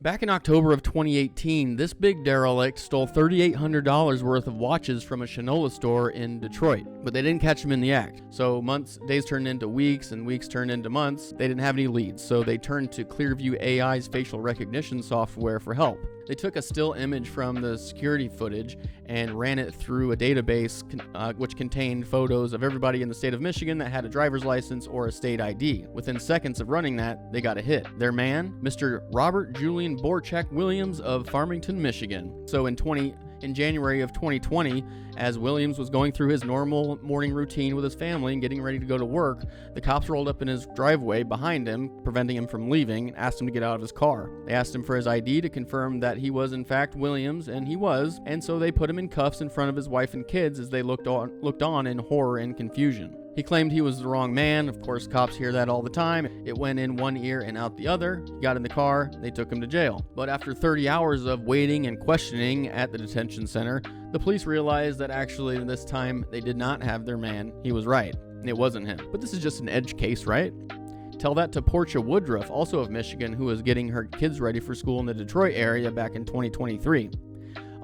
Back in October of 2018, this big derelict stole $3,800 worth of watches from a Shinola store in Detroit, but they didn't catch him in the act. So days turned into weeks and weeks turned into months. They didn't have any leads, so they turned to Clearview AI's facial recognition software for help. They took a still image from the security footage and ran it through a database which contained photos of everybody in the state of Michigan that had a driver's license or a state ID. Within seconds of running that, they got a hit. Their man, Mr. Robert Julian Borchak Williams of Farmington, Michigan. So in January of 2020, as Williams was going through his normal morning routine with his family and getting ready to go to work, the cops rolled up in his driveway behind him, preventing him from leaving, and asked him to get out of his car. They asked him for his ID to confirm that he was in fact Williams, and he was, and so they put him in cuffs in front of his wife and kids as they looked on in horror and confusion. He claimed he was the wrong man. Of course, cops hear that all the time. It went in one ear and out the other. He got in the car, they took him to jail. But after 30 hours of waiting and questioning at the detention center, the police realized that actually this time they did not have their man. He was right. It wasn't him. But this is just an edge case, right? Tell that to Portia Woodruff, also of Michigan, who was getting her kids ready for school in the Detroit area back in 2023.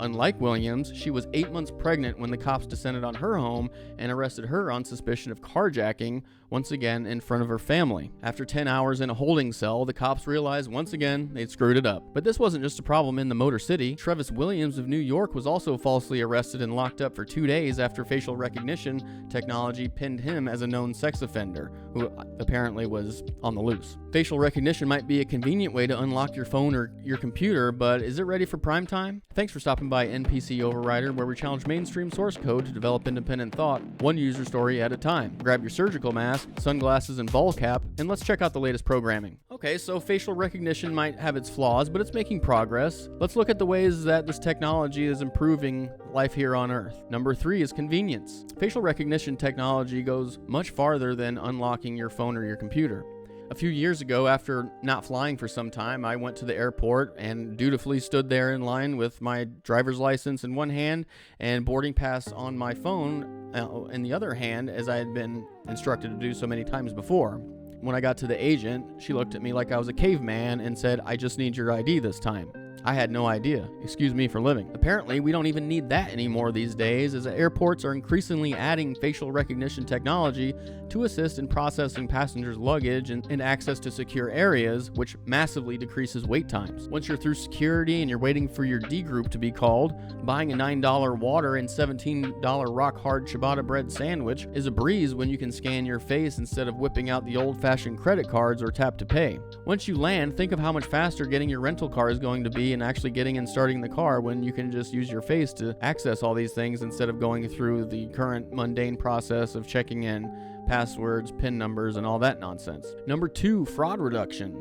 Unlike Williams, she was 8 months pregnant when the cops descended on her home and arrested her on suspicion of carjacking, once again in front of her family. After 10 hours in a holding cell, the cops realized once again they'd screwed it up. But this wasn't just a problem in the Motor City. Trevis Williams of New York was also falsely arrested and locked up for 2 days after facial recognition technology pinned him as a known sex offender, who apparently was on the loose. Facial recognition might be a convenient way to unlock your phone or your computer, but is it ready for prime time? Thanks for stopping by NPC Overrider, where we challenge mainstream source code to develop independent thought, one user story at a time. Grab your surgical mask, sunglasses, and ball cap, and let's check out the latest programming. Okay, so facial recognition might have its flaws, but it's making progress. Let's look at the ways that this technology is improving life here on Earth. Number 3 is convenience. Facial recognition technology goes much farther than unlocking your phone or your computer. A few years ago, after not flying for some time, I went to the airport and dutifully stood there in line with my driver's license in one hand and boarding pass on my phone in the other hand, as I had been instructed to do so many times before. When I got to the agent, she looked at me like I was a caveman and said, "I just need your ID this time." I had no idea. Excuse me for living. Apparently, we don't even need that anymore these days, as airports are increasingly adding facial recognition technology to assist in processing passengers' luggage and access to secure areas, which massively decreases wait times. Once you're through security and you're waiting for your D group to be called, buying a $9 water and $17 rock-hard ciabatta bread sandwich is a breeze when you can scan your face instead of whipping out the old-fashioned credit cards or tap to pay. Once you land, think of how much faster getting your rental car is going to be and actually getting and starting the car when you can just use your face to access all these things instead of going through the current mundane process of checking in passwords, PIN numbers, and all that nonsense. Number 2, fraud reduction.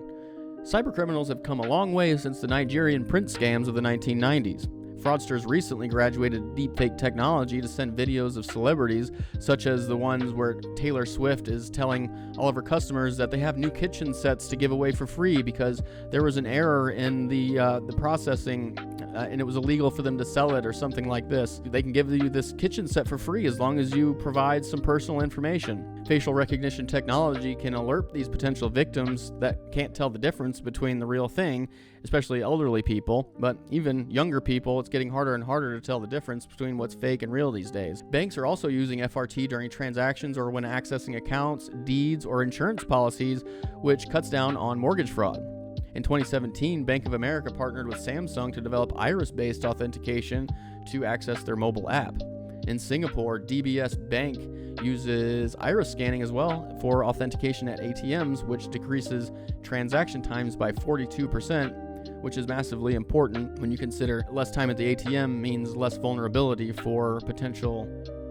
Cybercriminals have come a long way since the Nigerian print scams of the 1990s. Fraudsters recently graduated deepfake technology to send videos of celebrities, such as the ones where Taylor Swift is telling all of her customers that they have new kitchen sets to give away for free because there was an error in the processing and it was illegal for them to sell it or something like this. They can give you this kitchen set for free as long as you provide some personal information. Facial recognition technology can alert these potential victims that can't tell the difference between the real thing, especially elderly people, but even younger people, it's getting harder and harder to tell the difference between what's fake and real these days. Banks are also using FRT during transactions or when accessing accounts, deeds, or insurance policies, which cuts down on mortgage fraud. In 2017, Bank of America partnered with Samsung to develop iris-based authentication to access their mobile app. In Singapore, DBS Bank uses iris scanning as well for authentication at ATMs, which decreases transaction times by 42%, which is massively important when you consider less time at the ATM means less vulnerability for potential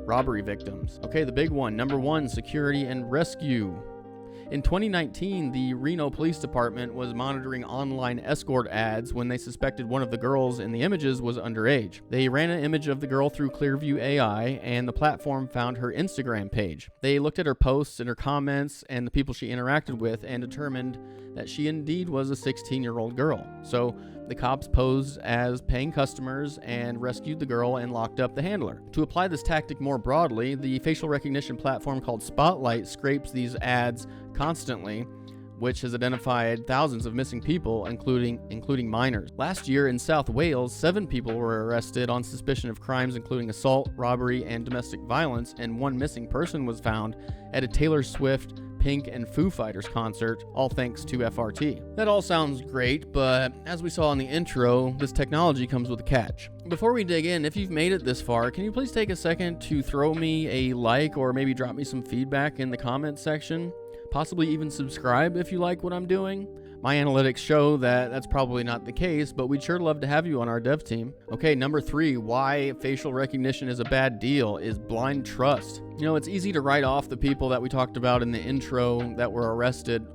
robbery victims. Okay, the big one, number 1, security and rescue. In 2019, the Reno Police Department was monitoring online escort ads when they suspected one of the girls in the images was underage. They ran an image of the girl through Clearview AI, and the platform found her Instagram page. They looked at her posts and her comments and the people she interacted with and determined that she indeed was a 16-year-old girl. So the cops posed as paying customers and rescued the girl and locked up the handler. To apply this tactic more broadly, the facial recognition platform called Spotlight scrapes these ads constantly which has identified thousands of missing people, including minors. Last year in South Wales, 7 people were arrested on suspicion of crimes including assault, robbery, and domestic violence, and 1 missing person was found at a Taylor Swift, Pink, and Foo Fighters concert, all thanks to FRT. That all sounds great, but as we saw in the intro, this technology comes with a catch. Before we dig in, if you've made it this far, can you please take a second to throw me a like or maybe drop me some feedback in the comments section? Possibly even subscribe if you like what I'm doing. My analytics show that that's probably not the case, but we'd sure love to have you on our dev team. Okay, number 3, why facial recognition is a bad deal is blind trust. You know, it's easy to write off the people that we talked about in the intro that were arrested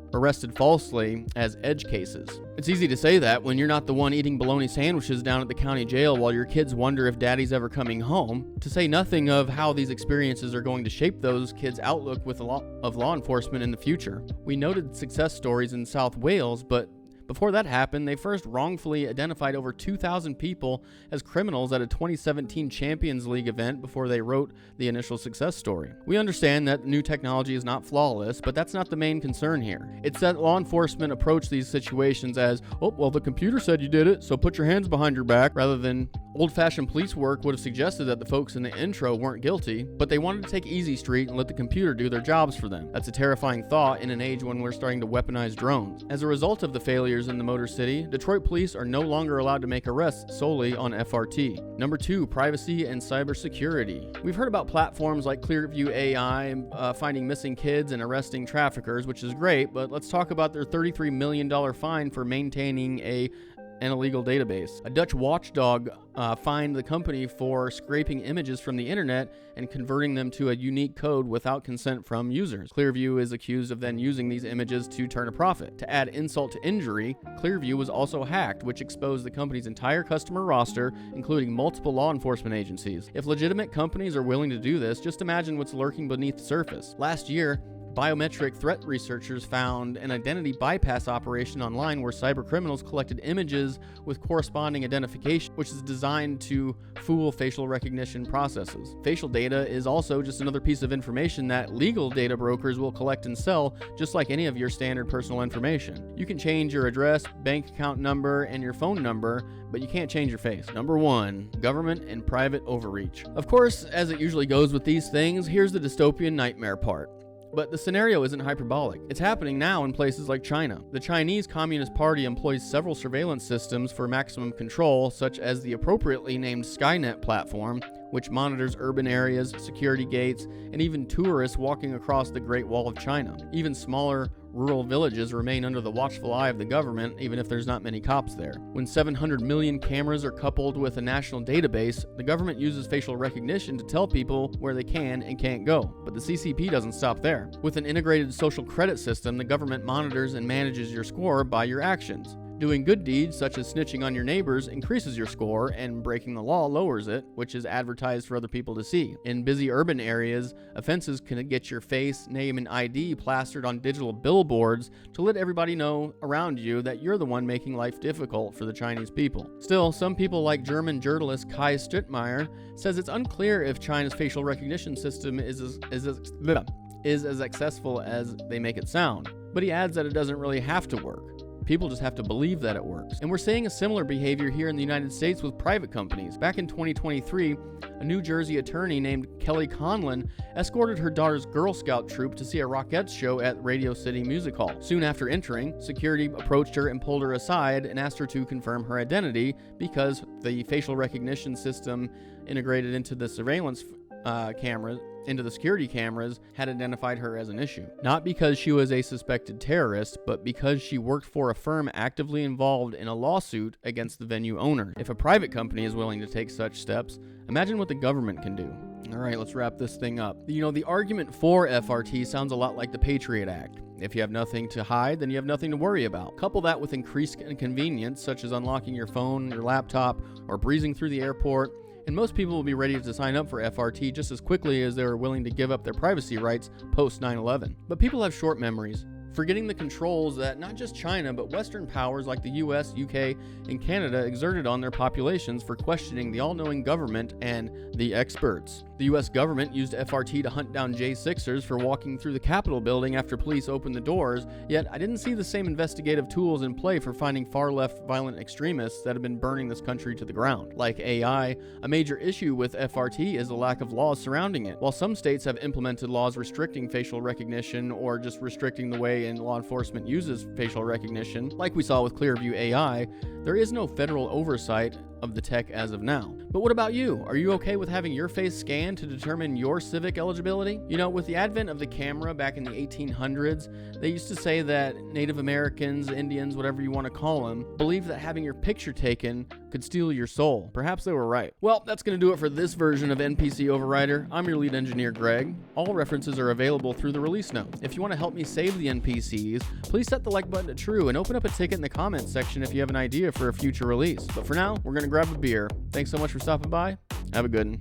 falsely as edge cases. It's easy to say that when you're not the one eating bologna sandwiches down at the county jail while your kids wonder if daddy's ever coming home, to say nothing of how these experiences are going to shape those kids' outlook of law enforcement in the future. We noted success stories in South Wales, but before that happened, they first wrongfully identified over 2,000 people as criminals at a 2017 Champions League event before they wrote the initial success story. We understand that new technology is not flawless, but that's not the main concern here. It's that law enforcement approach these situations as, oh, well, the computer said you did it, so put your hands behind your back, rather than old-fashioned police work would have suggested that the folks in the intro weren't guilty, but they wanted to take Easy Street and let the computer do their jobs for them. That's a terrifying thought in an age when we're starting to weaponize drones. As a result of the failures in the Motor City, Detroit police are no longer allowed to make arrests solely on FRT. Number 2, privacy and cybersecurity. We've heard about platforms like Clearview AI finding missing kids and arresting traffickers, which is great, but let's talk about their $33 million fine for maintaining an illegal database. A Dutch watchdog fined the company for scraping images from the internet and converting them to a unique code without consent from users. Clearview is accused of then using these images to turn a profit. To add insult to injury, Clearview was also hacked, which exposed the company's entire customer roster, including multiple law enforcement agencies. If legitimate companies are willing to do this, just imagine what's lurking beneath the surface. Last year, biometric threat researchers found an identity bypass operation online where cybercriminals collected images with corresponding identification, which is designed to fool facial recognition processes. Facial data is also just another piece of information that legal data brokers will collect and sell, just like any of your standard personal information. You can change your address, bank account number, and your phone number, but you can't change your face. Number 1, government and private overreach. Of course, as it usually goes with these things, here's the dystopian nightmare part. But the scenario isn't hyperbolic. It's happening now in places like China. The Chinese Communist Party employs several surveillance systems for maximum control, such as the appropriately named Skynet platform, which monitors urban areas, security gates, and even tourists walking across the Great Wall of China. Even smaller rural villages remain under the watchful eye of the government, even if there's not many cops there. When 700 million cameras are coupled with a national database, the government uses facial recognition to tell people where they can and can't go. But the CCP doesn't stop there. With an integrated social credit system, the government monitors and manages your score by your actions. Doing good deeds, such as snitching on your neighbors, increases your score, and breaking the law lowers it, which is advertised for other people to see. In busy urban areas, offenses can get your face, name, and ID plastered on digital billboards to let everybody know around you that you're the one making life difficult for the Chinese people. Still, some people like German journalist Kai Strittmeyer says it's unclear if China's facial recognition system is as successful as they make it sound. But he adds that it doesn't really have to work. People just have to believe that it works. And we're seeing a similar behavior here in the United States with private companies. Back in 2023, a New Jersey attorney named Kelly Conlon escorted her daughter's Girl Scout troop to see a Rockettes show at Radio City Music Hall. Soon after entering, security approached her and pulled her aside and asked her to confirm her identity because the facial recognition system integrated into the surveillance into the security cameras had identified her as an issue. Not because she was a suspected terrorist, but because she worked for a firm actively involved in a lawsuit against the venue owner. If a private company is willing to take such steps, imagine what the government can do. All right, let's wrap this thing up. You know, the argument for FRT sounds a lot like the Patriot Act. If you have nothing to hide, then you have nothing to worry about. Couple that with increased inconvenience, such as unlocking your phone, your laptop, or breezing through the airport, and most people will be ready to sign up for FRT just as quickly as they are willing to give up their privacy rights post 9/11. But people have short memories, forgetting the controls that not just China, but Western powers like the US, UK, and Canada exerted on their populations for questioning the all-knowing government and the experts. The US government used FRT to hunt down J6ers for walking through the Capitol building after police opened the doors, yet I didn't see the same investigative tools in play for finding far-left violent extremists that have been burning this country to the ground. Like AI, a major issue with FRT is the lack of laws surrounding it. While some states have implemented laws restricting facial recognition or just restricting the way law enforcement uses facial recognition, like we saw with Clearview AI, there is no federal oversight of the tech as of now. But what about you? Are you okay with having your face scanned to determine your civic eligibility? You know, with the advent of the camera back in the 1800s, they used to say that Native Americans, Indians, whatever you want to call them, believed that having your picture taken could steal your soul. Perhaps they were right. Well, that's going to do it for this version of NPC Overrider. I'm your lead engineer, Greg. All references are available through the release notes. If you want to help me save the NPCs, please set the like button to true and open up a ticket in the comments section if you have an idea for a future release. But for now, we're going to grab a beer. Thanks so much for stopping by. Have a good one.